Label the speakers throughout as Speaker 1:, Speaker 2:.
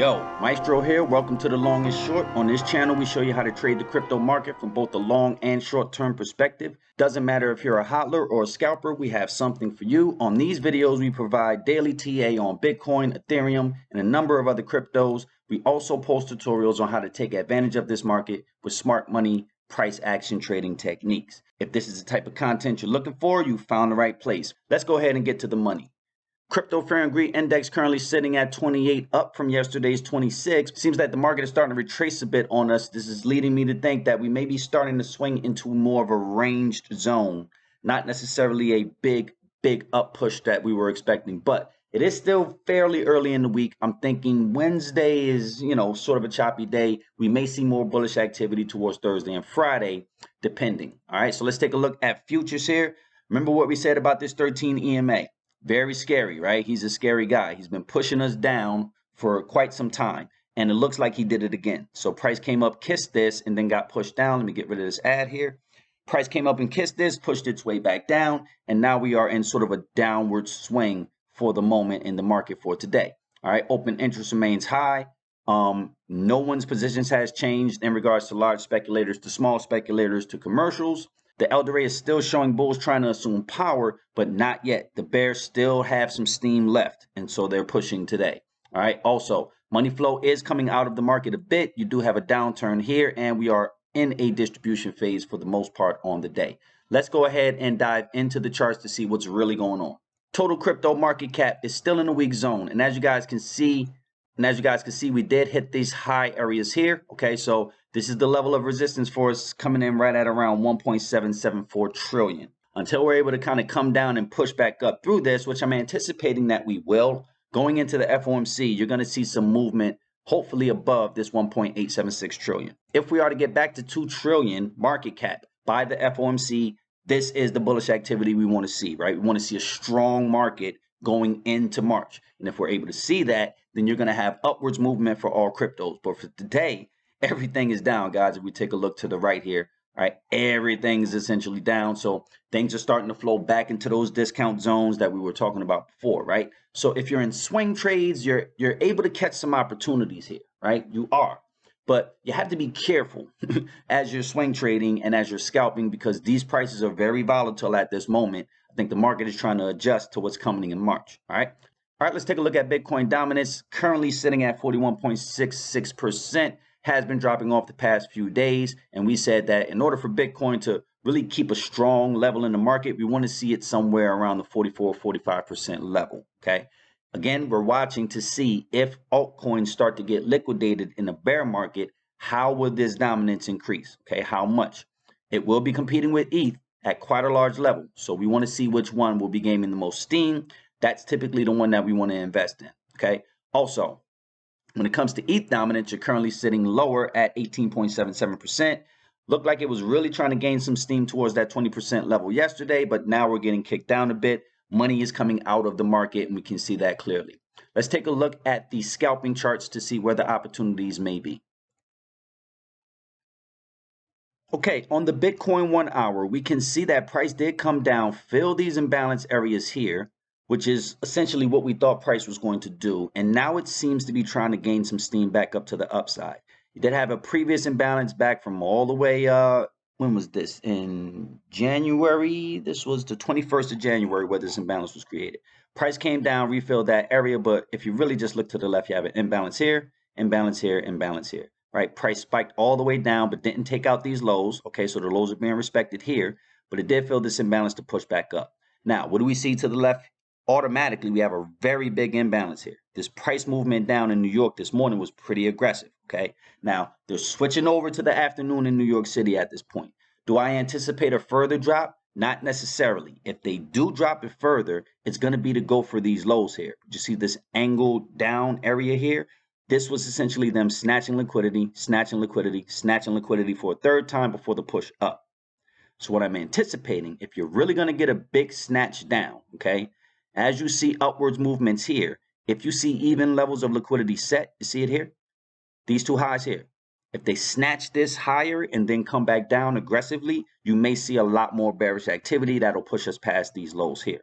Speaker 1: Yo, Maestro here. Welcome to The Long and Short. On this channel, we show you how to trade the crypto market from both the long and short-term perspective. Doesn't matter if you're a hodler or a scalper, we have something for you. On these videos, we provide daily TA on Bitcoin, Ethereum, and a number of other cryptos. We also post tutorials on how to take advantage of this market with smart money, price action trading techniques. If this is the type of content you're looking for, you found the right place. Let's go ahead and get to the money. Crypto Fear and Greed Index currently sitting at 28, up from yesterday's 26. Seems that the market is starting to retrace a bit on us. This is leading me to think that we may be starting to swing into more of a ranged zone, not necessarily a big up push that we were expecting, but it is still fairly early in the week. I'm thinking Wednesday is, sort of a choppy day. We may see more bullish activity towards Thursday and Friday, depending. All right, so let's take a look at futures here. Remember what we said about this 13 EMA. Very scary, right? He's a scary guy. He's been pushing us down for quite some time, and it looks like he did it again. So price came up, kissed this, and then got pushed down. Let me get rid of this ad here. Price came up and kissed this, pushed its way back down, and now we are in sort of a downward swing for the moment in the market for today. All right, open interest remains high. No one's positions has changed in regards to large speculators to small speculators to commercials. The elder is still showing bulls trying to assume power, but not yet. The bears still have some steam left, and so they're pushing today. All right. Also, money flow is coming out of the market a bit. You do have a downturn here, and we are in a distribution phase for the most part on the day. Let's go ahead and dive into the charts to see what's really going on. Total crypto market cap is still in the weak zone, and as you guys can see, we did hit these high areas here. Okay, so this is the level of resistance for us coming in right at around 1.774 trillion. Until we're able to kind of come down and push back up through this, which I'm anticipating that we will, going into the FOMC, you're going to see some movement, hopefully above this 1.876 trillion. If we are to get back to 2 trillion market cap by the FOMC, this is the bullish activity we want to see, right? We want to see a strong market going into March. And if we're able to see that, then you're going to have upwards movement for all cryptos. But for today, everything is down, guys. If we take a look to the right here, all right, everything is essentially down. So things are starting to flow back into those discount zones that we were talking about before, right? So if you're in swing trades, you're able to catch some opportunities here, right? You are. But you have to be careful as you're swing trading and as you're scalping, because these prices are very volatile at this moment. I think the market is trying to adjust to what's coming in March. All right. All right, let's take a look at Bitcoin dominance. Currently sitting at 41.66%, has been dropping off the past few days. And we said that in order for Bitcoin to really keep a strong level in the market, we want to see it somewhere around the 44-45% level. Okay. Again, we're watching to see if altcoins start to get liquidated in a bear market. How will this dominance increase? Okay, how much? It will be competing with ETH at quite a large level. So we want to see which one will be gaining the most steam. That's typically the one that we want to invest in. Okay. Also, when it comes to ETH dominance, you're currently sitting lower at 18.77%. Looked like it was really trying to gain some steam towards that 20% level yesterday, but now we're getting kicked down a bit. Money is coming out of the market, and we can see that clearly. Let's take a look at the scalping charts to see where the opportunities may be. Okay, on the Bitcoin 1 hour, we can see that price did come down, fill these imbalance areas here, which is essentially what we thought price was going to do. And now it seems to be trying to gain some steam back up to the upside. You did have a previous imbalance back from all the way, when was this? In January. This was the 21st of January where this imbalance was created. Price came down, refilled that area. But if you really just look to the left, you have an imbalance here, imbalance here, imbalance here. Right? Price spiked all the way down, but didn't take out these lows. Okay, so the lows are being respected here, but it did fill this imbalance to push back up. Now, what do we see to the left? Automatically, we have a very big imbalance here. This price movement down in New York this morning was pretty aggressive. Okay. Now they're switching over to the afternoon in New York City at this point. Do I anticipate a further drop? Not necessarily. If they do drop it further, it's going to be to go for these lows here. You see this angled down area here? This was essentially them snatching liquidity, snatching liquidity, snatching liquidity for a third time before the push up. So what I'm anticipating, if you're really going to get a big snatch down, okay, as you see upwards movements here, if you see even levels of liquidity set, you see it here? These two highs here. If they snatch this higher and then come back down aggressively, you may see a lot more bearish activity that'll push us past these lows here.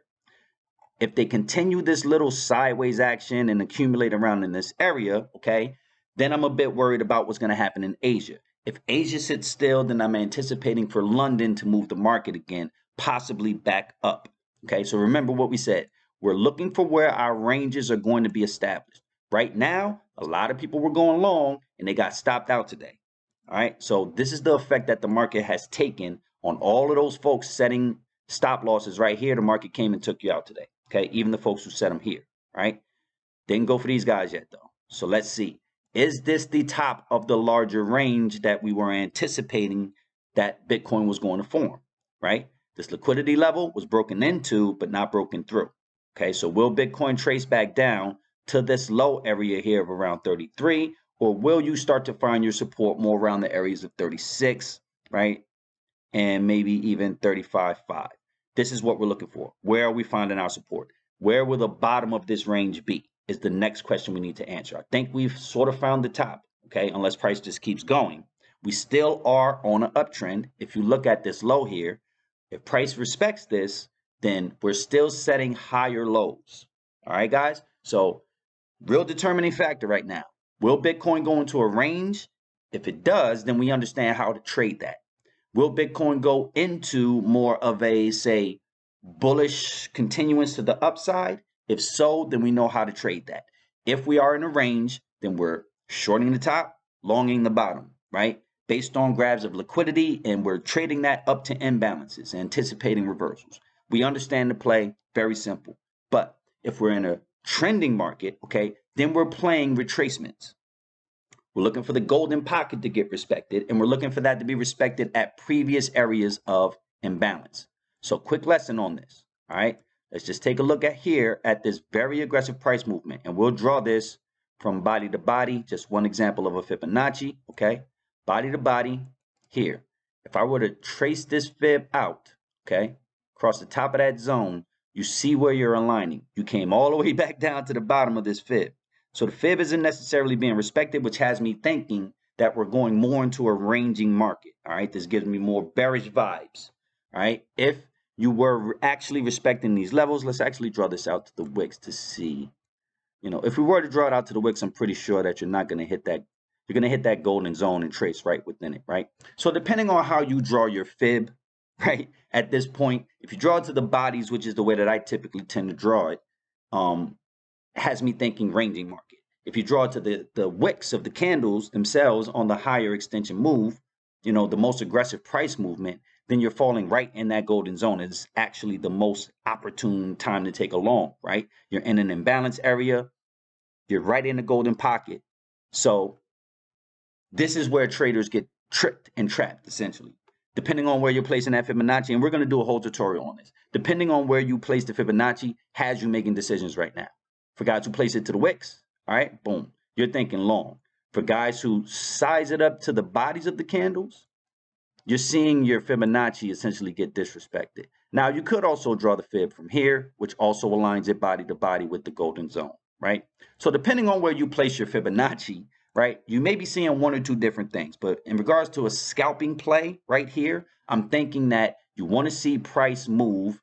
Speaker 1: If they continue this little sideways action and accumulate around in this area, okay, then I'm a bit worried about what's going to happen in Asia. If Asia sits still, then I'm anticipating for London to move the market again, possibly back up. Okay, so remember what we said. We're looking for where our ranges are going to be established. Right now, a lot of people were going long and they got stopped out today. All right, so this is the effect that the market has taken on all of those folks setting stop losses right here. The market came and took you out today. Okay, even the folks who set them here, right? Didn't go for these guys yet, though. So let's see. Is this the top of the larger range that we were anticipating that Bitcoin was going to form, right? This liquidity level was broken into, but not broken through. Okay, so will Bitcoin trace back down to this low area here of around 33, or will you start to find your support more around the areas of 36, right? And maybe even 35.5. This is what we're looking for. Where are we finding our support? Where will the bottom of this range be? Is the next question we need to answer. I think we've sort of found the top, okay? Unless price just keeps going. We still are on an uptrend. If you look at this low here, if price respects this, then we're still setting higher lows. All right, guys? So real determining factor right now. Will Bitcoin go into a range? If it does, then we understand how to trade that. Will Bitcoin go into more of a, say, bullish continuance to the upside? If so, then we know how to trade that. If we are in a range, then we're shorting the top, longing the bottom, right? Based on grabs of liquidity, and we're trading that up to imbalances, anticipating reversals. We understand the play, very simple. But if we're in a trending market, okay, then we're playing retracements. We're looking for the golden pocket to get respected, and we're looking for that to be respected at previous areas of imbalance. So quick lesson on this, all right? Let's just take a look at here at this very aggressive price movement, and we'll draw this from body to body, just one example of a Fibonacci, okay? Body to body here. If I were to trace this fib out, okay, across the top of that zone, you see where you're aligning. You came all the way back down to the bottom of this fib. So the fib isn't necessarily being respected, which has me thinking that we're going more into a ranging market. All right, this gives me more bearish vibes. All right, if you were actually respecting these levels, let's actually draw this out to the wicks to see. You know, if we were to draw it out to the wicks, I'm pretty sure that you're not going to hit that. You're going to hit that golden zone and trace right within it, right? So depending on how you draw your fib, right, at this point, if you draw it to the bodies, which is the way that I typically tend to draw it, has me thinking ranging market. If you draw it to the wicks of the candles themselves on the higher extension move, you know, the most aggressive price movement, then you're falling right in that golden zone. It's actually the most opportune time to take a long, right? You're in an imbalance area. You're right in the golden pocket. So this is where traders get tricked and trapped, essentially. Depending on where you're placing that Fibonacci, and we're going to do a whole tutorial on this. Depending on where you place the Fibonacci has you making decisions right now. For guys who place it to the wicks, all right, boom, you're thinking long. For guys who size it up to the bodies of the candles, you're seeing your Fibonacci essentially get disrespected. Now, you could also draw the fib from here, which also aligns it body to body with the golden zone, right? So depending on where you place your Fibonacci, right, you may be seeing one or two different things. But in regards to a scalping play right here, I'm thinking that you want to see price move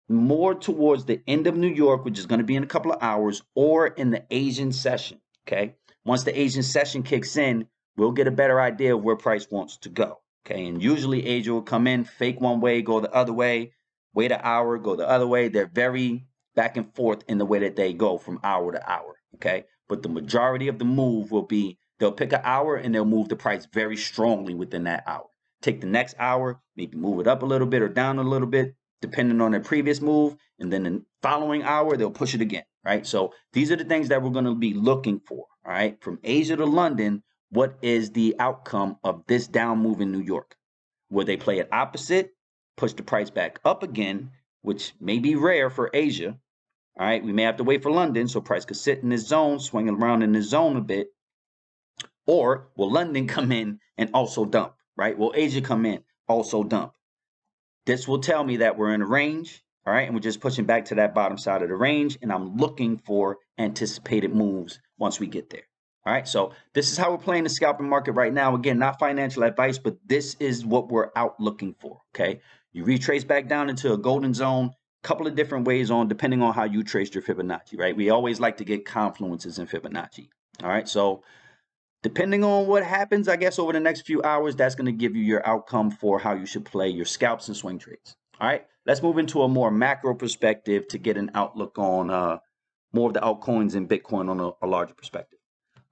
Speaker 1: more towards the end of New York, which is going to be in a couple of hours, or in the Asian session, okay? Once the Asian session kicks in, we'll get a better idea of where price wants to go, okay? And usually Asia will come in, fake one way, go the other way, wait an hour, go the other way. They're very back and forth in the way that they go from hour to hour, okay? But the majority of the move will be, they'll pick an hour and they'll move the price very strongly within that hour. Take the next hour, maybe move it up a little bit or down a little bit, depending on their previous move, and then the following hour, they'll push it again, right? So these are the things that we're going to be looking for, all right? From Asia to London, what is the outcome of this down move in New York? Will they play it opposite, push the price back up again, which may be rare for Asia, all right? We may have to wait for London, so price could sit in this zone, swinging around in this zone a bit, or will London come in and also dump, right? Will Asia come in, also dump? This will tell me that we're in a range, all right, and we're just pushing back to that bottom side of the range, and I'm looking for anticipated moves once we get there, all right? So this is how we're playing the scalping market right now. Again, not financial advice, but this is what we're out looking for, okay? You retrace back down into a golden zone, couple of different ways on depending on how you traced your Fibonacci, right? We always like to get confluences in Fibonacci. All right, so depending on what happens, I guess over the next few hours, that's going to give you your outcome for how you should play your scalps and swing trades. All right, let's move into a more macro perspective to get an outlook on more of the altcoins and Bitcoin on a larger perspective.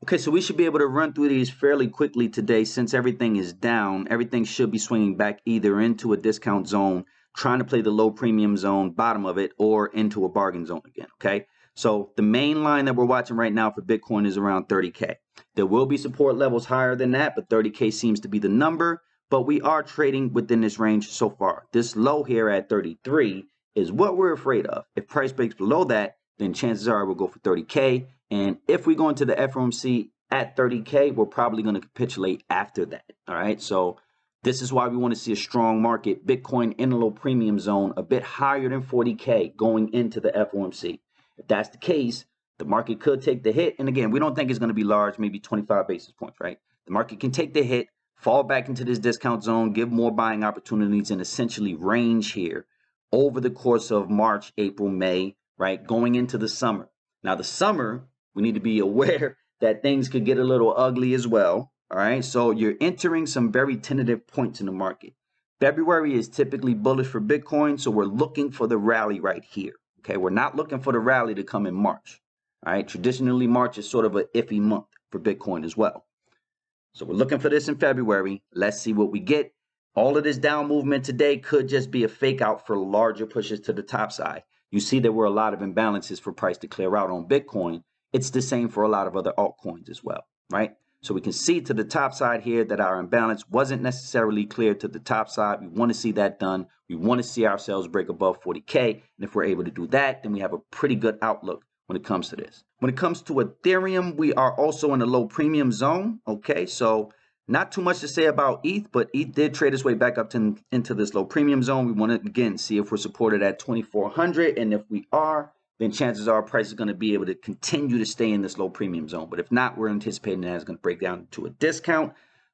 Speaker 1: Okay, so we should be able to run through these fairly quickly today. Since everything is down, everything should be swinging back either into a discount zone, trying to play the low premium zone, bottom of it, or into a bargain zone again, okay? So the main line that we're watching right now for Bitcoin is around 30K. There will be support levels higher than that, but 30K seems to be the number, but we are trading within this range so far. This low here at 33 is what we're afraid of. If price breaks below that, then chances are we'll go for 30K. And if we go into the FOMC at 30K, we're probably going to capitulate after that. All right. So this is why we want to see a strong market. Bitcoin in a low premium zone, a bit higher than 40K going into the FOMC. If that's the case, the market could take the hit. And again, we don't think it's going to be large, maybe 25 basis points, right? The market can take the hit, fall back into this discount zone, give more buying opportunities, and essentially range here over the course of March, April, May, right? Going into the summer. Now, the summer, we need to be aware that things could get a little ugly as well. All right. So you're entering some very tentative points in the market. February is typically bullish for Bitcoin. So we're looking for the rally right here. Okay. We're not looking for the rally to come in March. All right. Traditionally, March is sort of an iffy month for Bitcoin as well. So we're looking for this in February. Let's see what we get. All of this down movement today could just be a fake out for larger pushes to the top side. You see there were a lot of imbalances for price to clear out on Bitcoin. It's the same for a lot of other altcoins as well, right? So we can see to the top side here that our imbalance wasn't necessarily clear to the top side. We want to see that done. We want to see ourselves break above 40K. And if we're able to do that, then we have a pretty good outlook when it comes to this. When it comes to Ethereum, we are also in a low premium zone. Okay, so not too much to say about ETH, but ETH did trade its way back up into this low premium zone. We want to, again, see if we're supported at 2,400. And if we are, then chances are price is going to be able to continue to stay in this low premium zone. But if not, we're anticipating that it's going to break down to a discount.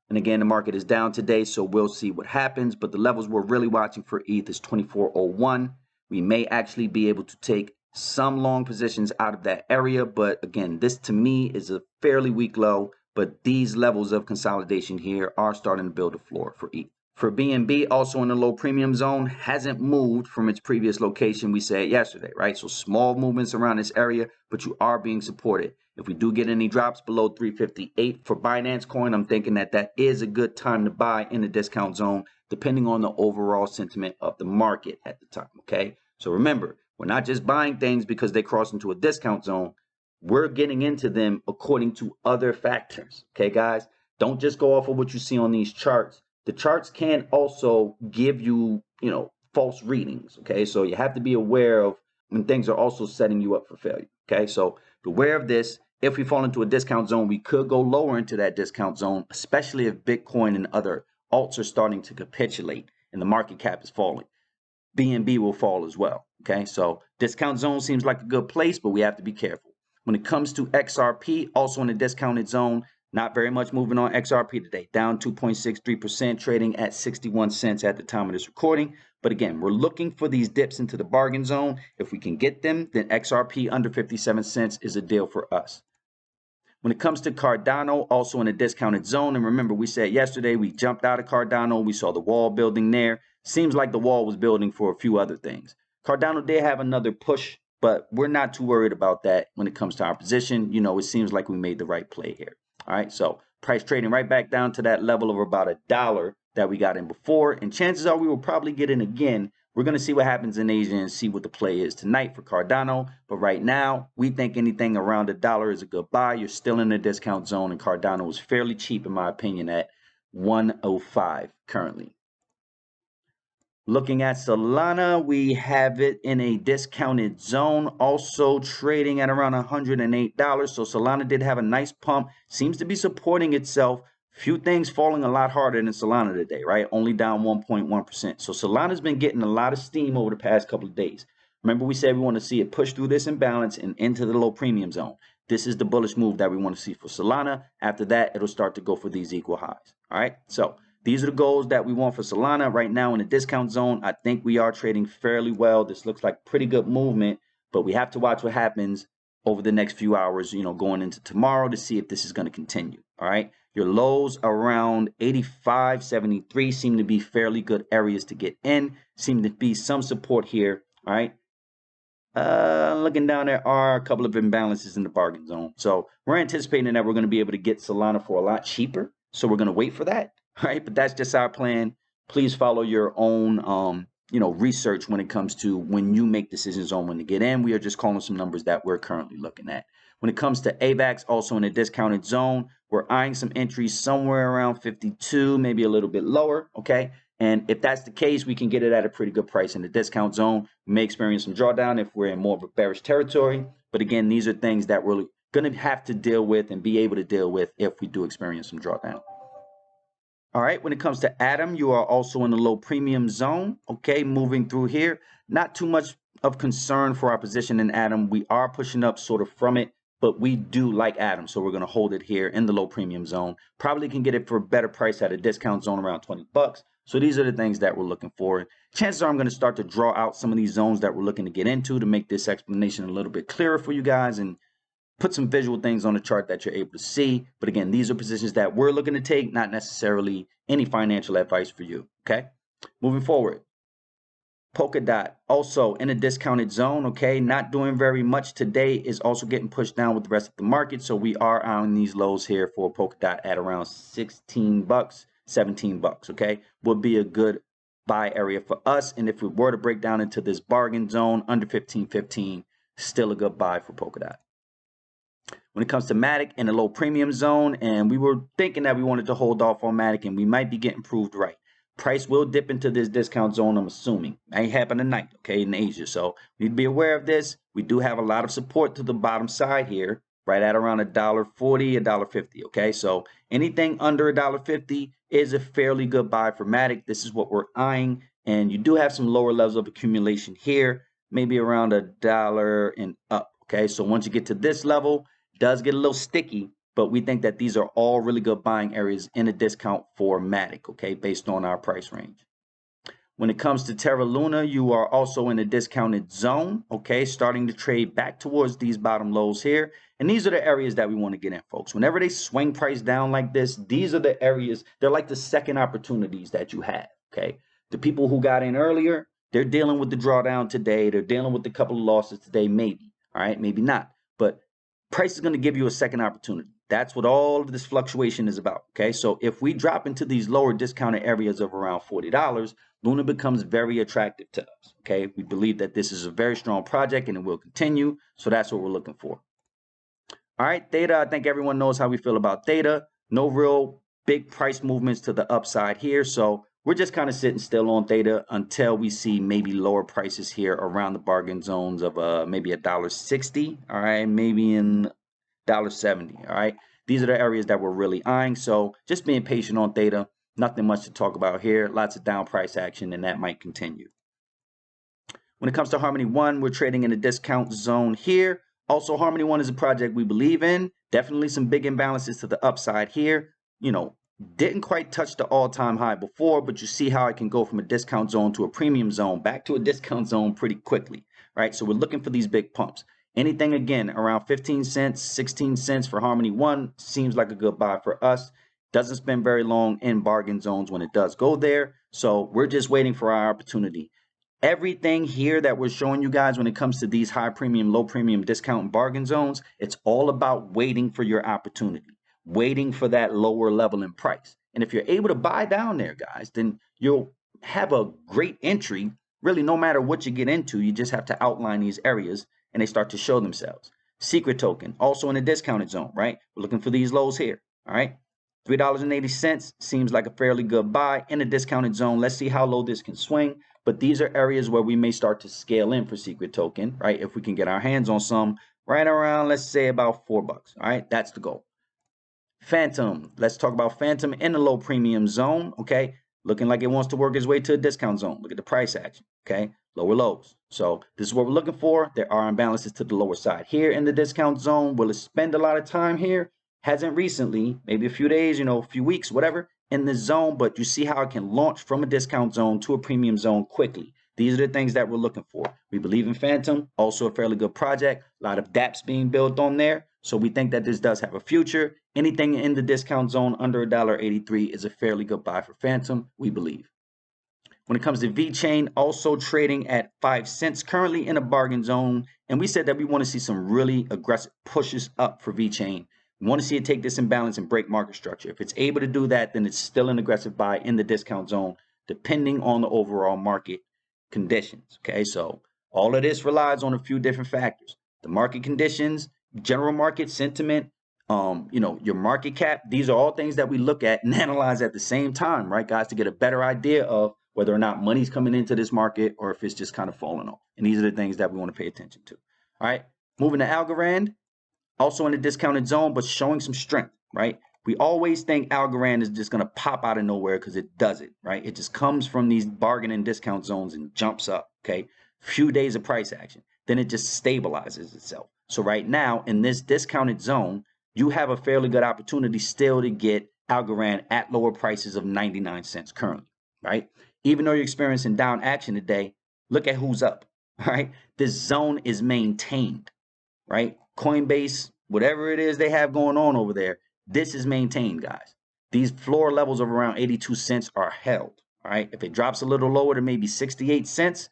Speaker 1: And again, the market is down today, so we'll see what happens. But the levels we're really watching for ETH is 2,401. We may actually be able to take some long positions out of that area. But again, this to me is a fairly weak low. But these levels of consolidation here are starting to build a floor for ETH. For BNB, also in the low premium zone, hasn't moved from its previous location we said yesterday, right? So small movements around this area, but you are being supported. If we do get any drops below 358 for Binance coin, I'm thinking that that is a good time to buy in the discount zone, depending on the overall sentiment of the market at the time, okay? So remember, we're not just buying things because they cross into a discount zone. We're getting into them according to other factors, okay, guys? Don't just go off of what you see on these charts. The charts can also give you, false readings, okay? So you have to be aware of when things are also setting you up for failure, okay? So beware of this. If we fall into a discount zone, we could go lower into that discount zone, especially if Bitcoin and other alts are starting to capitulate and the market cap is falling. BNB will fall as well, okay? So discount zone seems like a good place, but we have to be careful. When it comes to XRP, also in the discounted zone, not very much moving on XRP today, down 2.63%, trading at 61 cents at the time of this recording. But again, we're looking for these dips into the bargain zone. If we can get them, then XRP under 57 cents is a deal for us. When it comes to Cardano, also in a discounted zone, and remember we said yesterday we jumped out of Cardano, we saw the wall building there. Seems like the wall was building for a few other things. Cardano did have another push, but we're not too worried about that when it comes to our position. It seems like we made the right play here. All right, so price trading right back down to that level of about $1 that we got in before. And chances are we will probably get in again. We're going to see what happens in Asia and see what the play is tonight for Cardano. But right now, we think anything around $1 is a good buy. You're still in the discount zone, and Cardano is fairly cheap, in my opinion, at 105 currently. Looking at Solana, we have it in a discounted zone, also trading at around $108. So Solana did have a nice pump, seems to be supporting itself. Few things falling a lot harder than Solana today, right? Only down 1.1%. So Solana's been getting a lot of steam over the past couple of days. Remember, we said we want to see it push through this imbalance and into the low premium zone. This is the bullish move that we want to see for Solana. After that, it'll start to go for these equal highs. All right, so these are the goals that we want for Solana right now in the discount zone. I think we are trading fairly well. This looks like pretty good movement, but we have to watch what happens over the next few hours, going into tomorrow to see if this is going to continue. All right. Your lows around 85, 73 seem to be fairly good areas to get in. Seem to be some support here. All right. Looking down, there are a couple of imbalances in the bargain zone. So we're anticipating that we're going to be able to get Solana for a lot cheaper. So we're going to wait for that. All right. But that's just our plan. Please follow your own, research when it comes to when you make decisions on when to get in. We are just calling some numbers that we're currently looking at. When it comes to AVAX, also in a discounted zone, we're eyeing some entries somewhere around 52, maybe a little bit lower. Okay. And if that's the case, we can get it at a pretty good price in the discount zone. We may experience some drawdown if we're in more of a bearish territory. But again, these are things that we're going to have to deal with and be able to deal with if we do experience some drawdown. All right, when it comes to Atom, you are also in the low premium zone. Okay, moving through here. Not too much of concern for our position in Atom. We are pushing up sort of from it, but we do like Atom, so we're going to hold it here in the low premium zone. Probably can get it for a better price at a discount zone around 20 bucks. So these are the things that we're looking for. Chances are I'm going to start to draw out some of these zones that we're looking to get into to make this explanation a little bit clearer for you guys and put some visual things on the chart that you're able to see. But again, these are positions that we're looking to take, not necessarily any financial advice for you. Okay, moving forward. Polkadot also in a discounted zone. Okay, not doing very much today, is also getting pushed down with the rest of the market. So we are on these lows here for Polkadot at around 16 bucks, 17 bucks. Okay, would be a good buy area for us. And if we were to break down into this bargain zone under 15.15, still a good buy for Polkadot. When it comes to MATIC in a low premium zone, and we were thinking that we wanted to hold off on MATIC, and we might be getting proved right. Price will dip into this discount zone, I'm assuming. That ain't happen tonight, okay, in Asia. So we need to be aware of this. We do have a lot of support to the bottom side here, right at around $1.40, $1.50, okay? So anything under $1.50 is a fairly good buy for MATIC. This is what we're eyeing, and you do have some lower levels of accumulation here, maybe around $1 and up, okay? So once you get to this level, it does get a little sticky, but we think that these are all really good buying areas in a discount for MATIC, okay, based on our price range. When it comes to Terra Luna, you are also in a discounted zone, okay, starting to trade back towards these bottom lows here. And these are the areas that we want to get in, folks. Whenever they swing price down like this, these are the areas, they're like the second opportunities that you have, okay? The people who got in earlier, they're dealing with the drawdown today. They're dealing with a couple of losses today, maybe, all right, maybe not. But price is going to give you a second opportunity. That's what all of this fluctuation is about, okay? So if we drop into these lower discounted areas of around $40, Luna becomes very attractive to us, okay? We believe that this is a very strong project and it will continue, so that's what we're looking for. All right, Theta, I think everyone knows how we feel about Theta. No real big price movements to the upside here, so we're just kind of sitting still on Theta until we see maybe lower prices here around the bargain zones of maybe $1.60, all right, maybe in $1.70, all right? These are the areas that we're really eyeing, so just being patient on Theta. Nothing much to talk about here. Lots of down price action, and that might continue. When it comes to Harmony One, we're trading in a discount zone here. Also, Harmony One is a project we believe in. Definitely some big imbalances to the upside here. Didn't quite touch the all-time high before, but you see how I can go from a discount zone to a premium zone back to a discount zone pretty quickly, right? So we're looking for these big pumps. Anything, again, around 15 cents, 16 cents for Harmony One seems like a good buy for us. Doesn't spend very long in bargain zones when it does go there. So we're just waiting for our opportunity. Everything here that we're showing you guys when it comes to these high premium, low premium discount and bargain zones, it's all about waiting for your opportunity, waiting for that lower level in price. And if you're able to buy down there, guys, then you'll have a great entry. Really, no matter what you get into, you just have to outline these areas and they start to show themselves. Secret token, also in a discounted zone, right? We're looking for these lows here, all right? $3.80 seems like a fairly good buy in a discounted zone. Let's see how low this can swing. But these are areas where we may start to scale in for Secret token, right? If we can get our hands on some right around, let's say about $4. All right, that's the goal. Fantom, let's talk about Fantom in the low premium zone, okay? Looking like it wants to work its way to a discount zone. Look at the price action, okay? Lower lows. So this is what we're looking for. There are imbalances to the lower side here in the discount zone. Will it spend a lot of time here? Hasn't recently, maybe a few days, a few weeks, whatever. in this zone, but you see how it can launch from a discount zone to a premium zone quickly. These are the things that we're looking for. We believe in Fantom, also a fairly good project. A lot of dApps being built on there. So we think that this does have a future. Anything in the discount zone under $1.83 is a fairly good buy for Fantom, we believe. When it comes to VeChain, also trading at 5 cents, currently in a bargain zone. And we said that we want to see some really aggressive pushes up for VeChain. We want to see it take this imbalance and break market structure. If it's able to do that, then it's still an aggressive buy in the discount zone, depending on the overall market conditions. Okay, so all of this relies on a few different factors: the market conditions, general market sentiment, your market cap. These are all things that we look at and analyze at the same time, right, guys, to get a better idea of whether or not money's coming into this market or if it's just kind of falling off. And these are the things that we want to pay attention to. All right, moving to Algorand, also in the discounted zone, but showing some strength, right? We always think Algorand is just going to pop out of nowhere because it doesn't, right? It just comes from these bargain and discount zones and jumps up, okay? Few days of price action. Then it just stabilizes itself. So right now, in this discounted zone, you have a fairly good opportunity still to get Algorand at lower prices of 99 cents currently, right? Even though you're experiencing down action today, look at who's up, right? This zone is maintained, right? Coinbase, whatever it is they have going on over there, this is maintained, guys. These floor levels of around 82 cents are held, all right? If it drops a little lower to maybe 68 cents,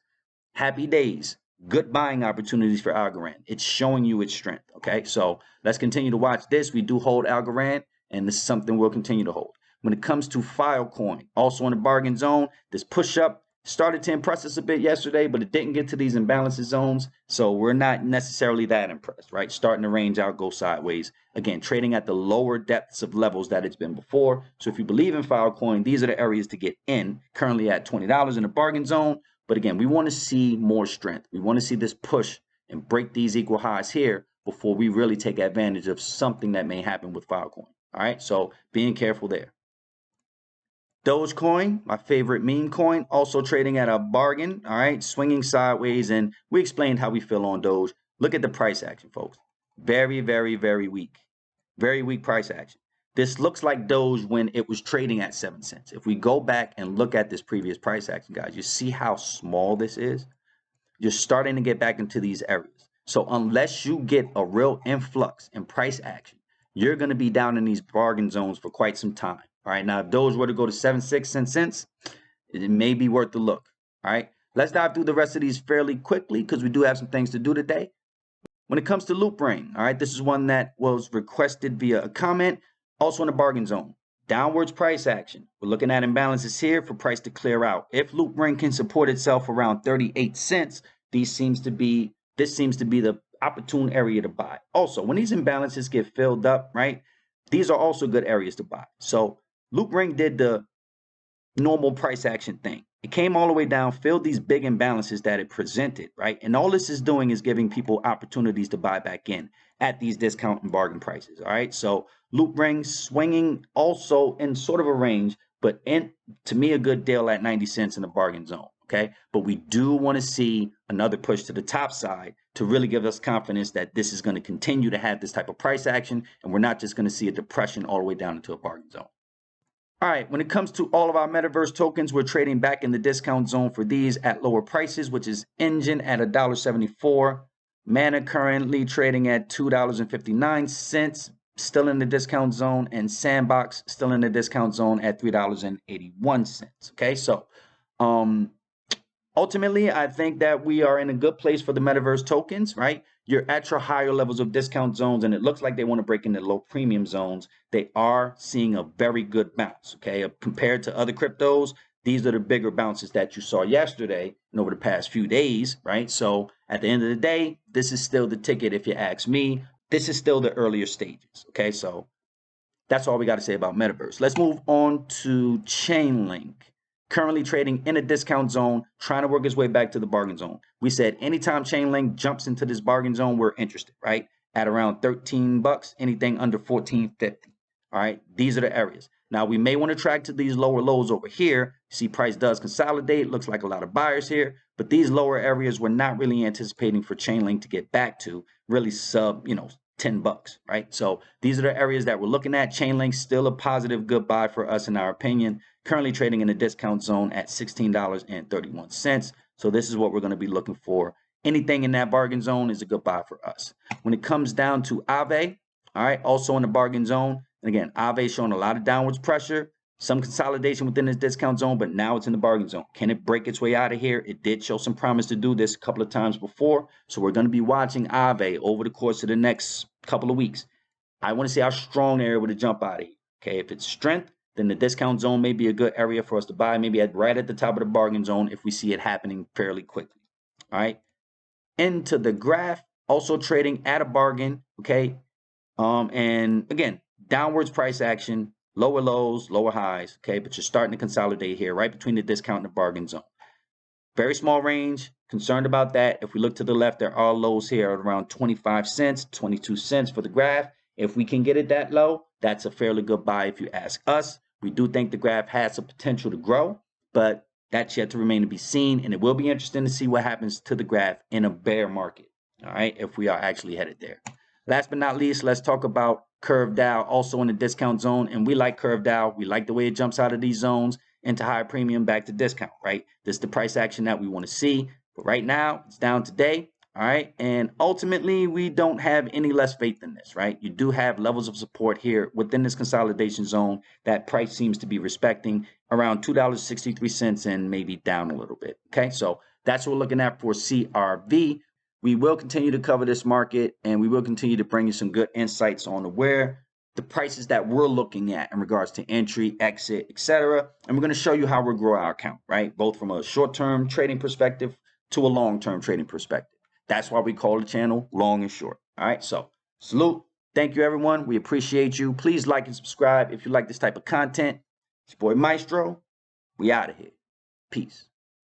Speaker 1: happy days. Good buying opportunities for Algorand. It's showing you its strength, okay? So let's continue to watch this. We do hold Algorand, and this is something we'll continue to hold. When it comes to Filecoin, also in the bargain zone, this push up started to impress us a bit yesterday, but it didn't get to these imbalances zones. So we're not necessarily that impressed, right? Starting to range out, go sideways. Again, trading at the lower depths of levels that it's been before. So if you believe in Filecoin, these are the areas to get in, currently at $20 in the bargain zone. But again, we want to see more strength. We want to see this push and break these equal highs here before we really take advantage of something that may happen with Filecoin. All right, so being careful there. Dogecoin, my favorite meme coin, also trading at a bargain, all right, swinging sideways, and we explained how we feel on Doge. Look at the price action, folks. Very, very, very weak. Very weak price action. This looks like Doge when it was trading at 7 cents. If we go back and look at this previous price action, guys, you see how small this is? You're starting to get back into these areas. So unless you get a real influx in price action, you're going to be down in these bargain zones for quite some time. All right, now if Doge were to go to 76 cents, it may be worth the look. All right, let's dive through the rest of these fairly quickly because we do have some things to do today. When it comes to Loopring, all right, this is one that was requested via a comment, also in the bargain zone. Downwards price action. We're looking at imbalances here for price to clear out. If Loopring can support itself around 38 cents, this seems to be the opportune area to buy. Also, when these imbalances get filled up, right, these are also good areas to buy. So Loopring did the normal price action thing. It came all the way down, filled these big imbalances that it presented, right? And all this is doing is giving people opportunities to buy back in at these discount and bargain prices, all right? So Loopring swinging also in sort of a range, but to me, a good deal at 90 cents in the bargain zone, okay? But we do want to see another push to the top side to really give us confidence that this is going to continue to have this type of price action, and we're not just going to see a depression all the way down into a bargain zone. All right, when it comes to all of our metaverse tokens, we're trading back in the discount zone for these at lower prices, which is Enjin at $1.74. Mana currently trading at $2.59, still in the discount zone, and Sandbox still in the discount zone at $3.81. Okay, so ultimately, I think that we are in a good place for the metaverse tokens, right? You're at your higher levels of discount zones, and it looks like they want to break into low premium zones. They are seeing a very good bounce, okay? Compared to other cryptos, these are the bigger bounces that you saw yesterday and over the past few days, right? So at the end of the day, this is still the ticket if you ask me. This is still the earlier stages, okay? So that's all we got to say about metaverse. Let's move on to Chainlink. Currently trading in a discount zone, trying to work its way back to the bargain zone. We said anytime Chainlink jumps into this bargain zone, we're interested, right? At around 13 bucks, anything under 14.50. All right, these are the areas. Now we may want to track to these lower lows over here. See, price does consolidate. Looks like a lot of buyers here, but these lower areas we're not really anticipating for Chainlink to get back to. Really sub, $10, right? So these are the areas that we're looking at. Chainlink still a positive good buy for us in our opinion. Currently trading in a discount zone at $16.31. So this is what we're going to be looking for. Anything in that bargain zone is a good buy for us. When it comes down to AVE, all right, also in the bargain zone. And again, AVE is showing a lot of downwards pressure, some consolidation within this discount zone, but now it's in the bargain zone. Can it break its way out of here? It did show some promise to do this a couple of times before. So we're going to be watching AVE over the course of the next couple of weeks. I want to see how strong they're able to jump out of here. Okay, if it's strength, then the discount zone may be a good area for us to buy, maybe right at the top of the bargain zone if we see it happening fairly quickly. All right. Into the graph, also trading at a bargain. Okay. And again, downwards price action, lower lows, lower highs. Okay, but you're starting to consolidate here right between the discount and the bargain zone. Very small range. Concerned about that. If we look to the left, there are lows here at around 25 cents, 22 cents for the graph. If we can get it that low, that's a fairly good buy if you ask us. We do think the graph has the potential to grow, but that's yet to remain to be seen. And it will be interesting to see what happens to the graph in a bear market. All right, if we are actually headed there. Last but not least, let's talk about Curve Dow, also in the discount zone. And we like Curve Dow. We like the way it jumps out of these zones into higher premium back to discount, right? This is the price action that we want to see. But right now, it's down today. All right. And ultimately, we don't have any less faith in this, right? You do have levels of support here within this consolidation zone that price seems to be respecting around $2.63 and maybe down a little bit. Okay. So that's what we're looking at for CRV. We will continue to cover this market and we will continue to bring you some good insights on where the prices that we're looking at in regards to entry, exit, etc. And we're going to show you how we'll grow our account, right? Both from a short-term trading perspective to a long-term trading perspective. That's why we call the channel Long and Short. All right, so salute. Thank you, everyone. We appreciate you. Please like and subscribe if you like this type of content. It's your boy Maestro. We out of here. Peace.